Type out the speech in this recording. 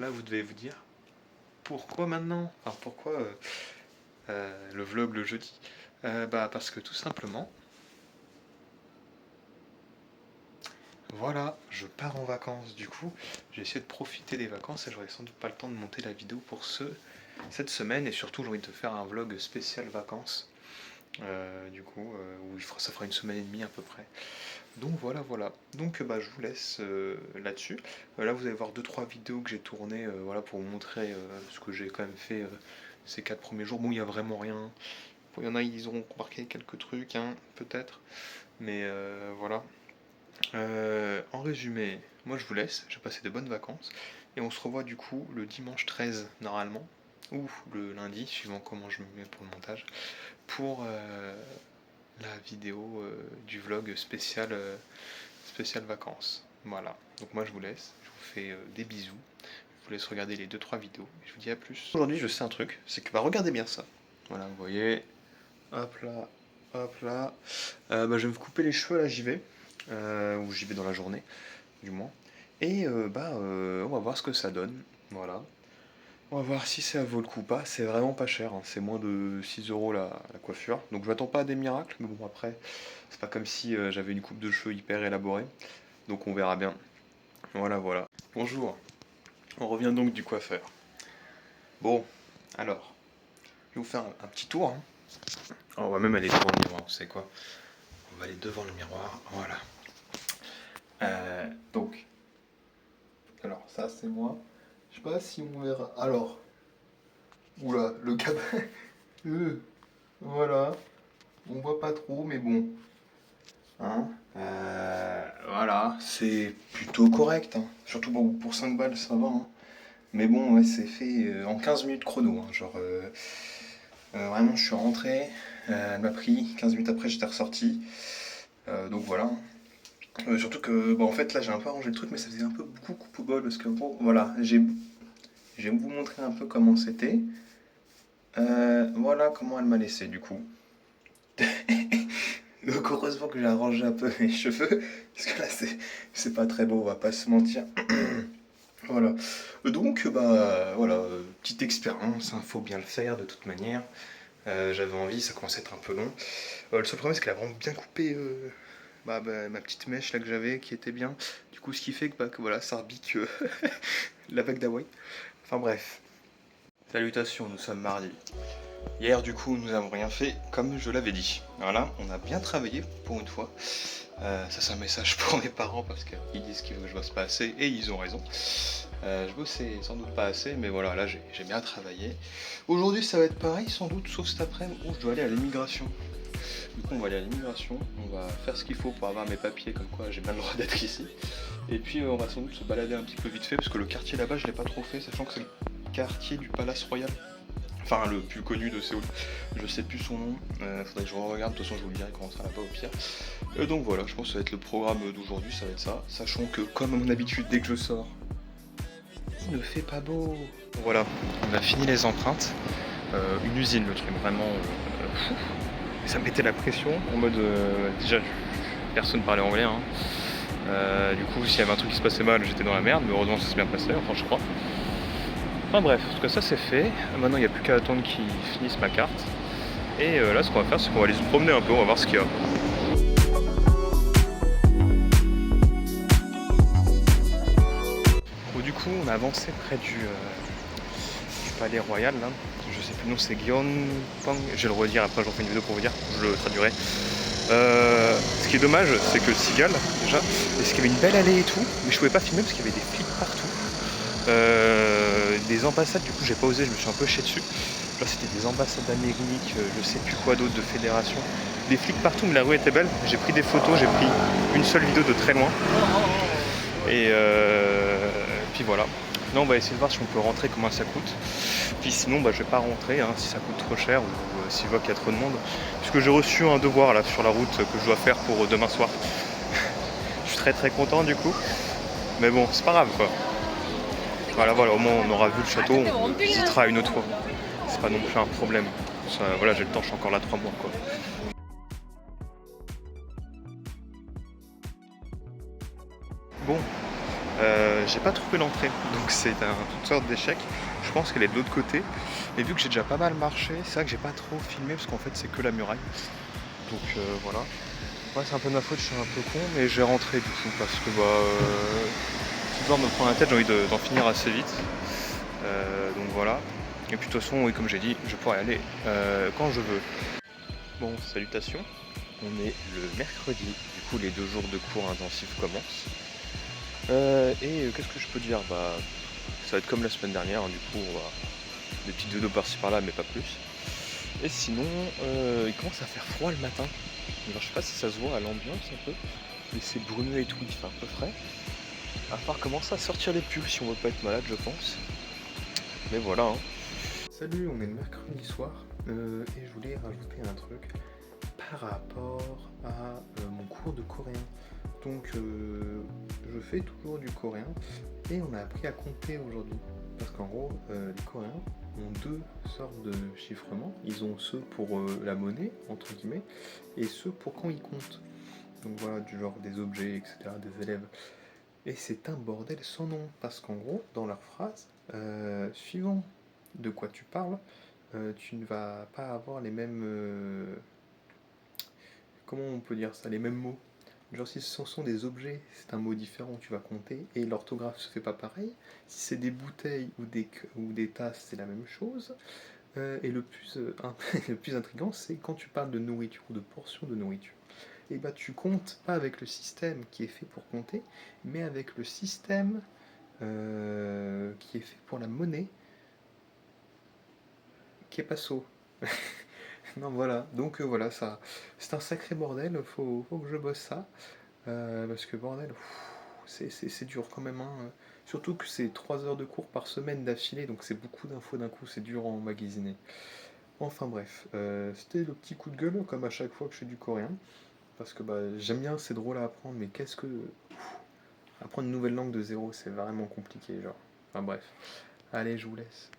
là vous devez vous dire, pourquoi maintenant? Enfin pourquoi le vlog le jeudi? Bah parce que tout simplement, voilà, je pars en vacances. Du coup, j'ai essayé de profiter des vacances et j'aurai sans doute pas le temps de monter la vidéo pour cette semaine. Et surtout, j'ai envie de faire un vlog spécial vacances. Où ça fera une semaine et demie à peu près. Donc voilà. Donc bah, je vous laisse là-dessus. Là, vous allez voir 2-3 vidéos que j'ai tournées voilà, pour vous montrer ce que j'ai quand même fait ces 4 premiers jours. Bon, il n'y a vraiment rien. Il y en a, ils auront remarqué quelques trucs, hein, peut-être. Mais voilà. En résumé, moi je vous laisse, j'ai passé de bonnes vacances et on se revoit du coup le dimanche 13 normalement, ou le lundi, suivant comment je me mets pour le montage, pour la vidéo du vlog spécial vacances. Voilà, donc moi je vous laisse, je vous fais des bisous, je vous laisse regarder les 2-3 vidéos et je vous dis à plus. Aujourd'hui je sais un truc, c'est que bah, regardez bien ça. Voilà, vous voyez, hop là, hop là. Bah, je vais me couper les cheveux là, j'y vais. Ou j'y vais dans la journée, du moins. Et on va voir ce que ça donne. Voilà. On va voir si ça vaut le coup ou pas. C'est vraiment pas cher, hein. C'est moins de 6 euros la coiffure. Donc je m'attends pas à des miracles, mais bon, après, c'est pas comme si j'avais une coupe de cheveux hyper élaborée. Donc on verra bien. Voilà. Bonjour. On revient donc du coiffeur. Bon, alors, je vais vous faire un petit tour, hein. Oh, on va même aller devant le miroir, vous savez quoi? On va aller devant le miroir, voilà. Donc, alors ça c'est moi. Je sais pas si on verra. Alors, oula, le cap. Voilà. On voit pas trop, mais bon. Hein voilà, c'est plutôt correct, hein. Surtout bon, pour 5 balles, ça va, hein. Mais bon, ouais, c'est fait en 15 minutes chrono, hein. Genre, vraiment, je suis rentré. Elle m'a pris 15 minutes après, j'étais ressorti. Donc voilà. Surtout que, en fait, là, j'ai un peu arrangé le truc, mais ça faisait un peu beaucoup coupe au bol parce que, bon, voilà, je vais vous montrer un peu comment c'était. Voilà comment elle m'a laissé du coup. Donc heureusement que j'ai arrangé un peu mes cheveux, parce que là c'est pas très beau, on va pas se mentir. Voilà. Donc voilà, petite expérience, hein, faut bien le faire de toute manière. J'avais envie, ça commençait à être un peu long. Le seul problème c'est qu'elle a vraiment bien coupé ma petite mèche là que j'avais qui était bien. Du coup ce qui fait que voilà, ça rebique la bague d'Hawaï. Enfin bref. Salutations, nous sommes mardi. Hier, du coup, nous n'avons rien fait comme je l'avais dit. Voilà, on a bien travaillé pour une fois. Ça, c'est un message pour mes parents parce qu'ils disent que je bosse pas assez et ils ont raison. Je bossais sans doute pas assez, mais voilà, là j'ai bien travaillé. Aujourd'hui, ça va être pareil, sans doute, sauf cet après-midi où je dois aller à l'immigration. Du coup, on va aller à l'immigration, on va faire ce qu'il faut pour avoir mes papiers, comme quoi j'ai bien le droit d'être ici. Et puis, on va sans doute se balader un petit peu vite fait parce que le quartier là-bas, je l'ai pas trop fait, sachant que c'est le quartier du Palace Royal. Enfin, le plus connu de Séoul. Je sais plus son nom. Faudrait que je regarde. De toute façon, je vous le dirai quand on sera là-bas au pire. Donc voilà, je pense que ça va être le programme d'aujourd'hui. Ça va être ça. Sachant que, comme à mon habitude, dès que je sors, il ne fait pas beau. Voilà, on a fini les empreintes. Une usine, le truc, vraiment fou. Et ça me mettait la pression en mode. Déjà, personne parlait anglais. Hein. Du coup, s'il y avait un truc qui se passait mal, j'étais dans la merde. Mais heureusement, ça s'est bien passé. Enfin, je crois. Enfin bref, en tout cas ça c'est fait. Maintenant il n'y a plus qu'à attendre qu'ils finissent ma carte. Et là ce qu'on va faire c'est qu'on va aller se promener un peu, on va voir ce qu'il y a. Bon, du coup on a avancé près du palais royal là. Je sais plus le nom, c'est Gyeongbang. Je vais le redire après, j'en fais une vidéo pour vous dire, je le traduirai. Ce qui est dommage c'est que le cigale déjà, est-ce qu'il y avait une belle allée et tout, mais je pouvais pas filmer parce qu'il y avait des flics partout. Des ambassades, du coup j'ai pas osé, je me suis un peu chié dessus. Là c'était des ambassades d'Amérique, je sais plus quoi d'autre, de fédération. Des flics partout, mais la rue était belle. J'ai pris des photos, j'ai pris une seule vidéo de très loin. Et puis voilà. Là on va essayer de voir si on peut rentrer, comment ça coûte. Puis sinon je vais pas rentrer hein, si ça coûte trop cher ou si je vois qu'il y a trop de monde. Puisque j'ai reçu un devoir là sur la route que je dois faire pour demain soir. Je suis très content du coup. Mais bon, c'est pas grave quoi. Voilà, au moins on aura vu le château, on visitera une autre fois. C'est pas non plus un problème. Ça, voilà, j'ai le temps, je suis encore là 3 mois quoi. Bon, J'ai pas trouvé l'entrée, donc c'est toutes sortes d'échecs. Je pense qu'elle est de l'autre côté. Et vu que j'ai déjà pas mal marché, c'est vrai que j'ai pas trop filmé parce qu'en fait c'est que la muraille. Donc voilà. Ouais, c'est un peu de ma faute, je suis un peu con, mais je vais rentrer du coup parce que ce soir me prend la tête, j'ai envie d'en finir assez vite. Donc voilà. Et puis de toute façon, oui, comme j'ai dit, je pourrai aller quand je veux. Bon, salutations. On est le mercredi, du coup les 2 jours de cours intensifs commencent. Qu'est-ce que je peux dire? Ça va être comme la semaine dernière, hein, du coup, des petites dodos par-ci par-là, mais pas plus. Et sinon, il commence à faire froid le matin. Alors, je sais pas si ça se voit à l'ambiance un peu, mais c'est brumeux et tout, il fait un peu frais. À part commencer à sortir les pulls si on veut pas être malade, je pense. Mais voilà. Hein. Salut, on est le mercredi soir et je voulais rajouter un truc par rapport à mon cours de coréen. Donc, je fais toujours du coréen et on a appris à compter aujourd'hui. Parce qu'en gros, les Coréens ont 2 sortes de chiffrements. Ils ont ceux pour la monnaie, entre guillemets, et ceux pour quand ils comptent. Donc voilà, du genre des objets, etc., des élèves. Et c'est un bordel sans nom, parce qu'en gros, dans leur phrase, suivant de quoi tu parles, tu ne vas pas avoir les mêmes... comment on peut dire ça? Les mêmes mots. Genre si ce sont des objets, c'est un mot différent, tu vas compter, et l'orthographe se fait pas pareil. Si c'est des bouteilles ou des tasses, c'est la même chose. Et le plus, le plus intriguant, c'est quand tu parles de nourriture ou de portions de nourriture. Et bah tu comptes pas avec le système qui est fait pour compter, mais avec le système qui est fait pour la monnaie, qui est pas so. Non voilà, donc voilà, ça, c'est un sacré bordel, faut que je bosse ça. Parce que bordel, c'est dur quand même. Hein. Surtout que c'est 3 heures de cours par semaine d'affilée, donc c'est beaucoup d'infos d'un coup, c'est dur à emmagasiner. Enfin bref, c'était le petit coup de gueule, comme à chaque fois que je fais du coréen. Parce que j'aime bien, c'est drôle à apprendre, mais qu'est-ce que... Apprendre une nouvelle langue de zéro, c'est vraiment compliqué, genre. Enfin bref. Allez, je vous laisse.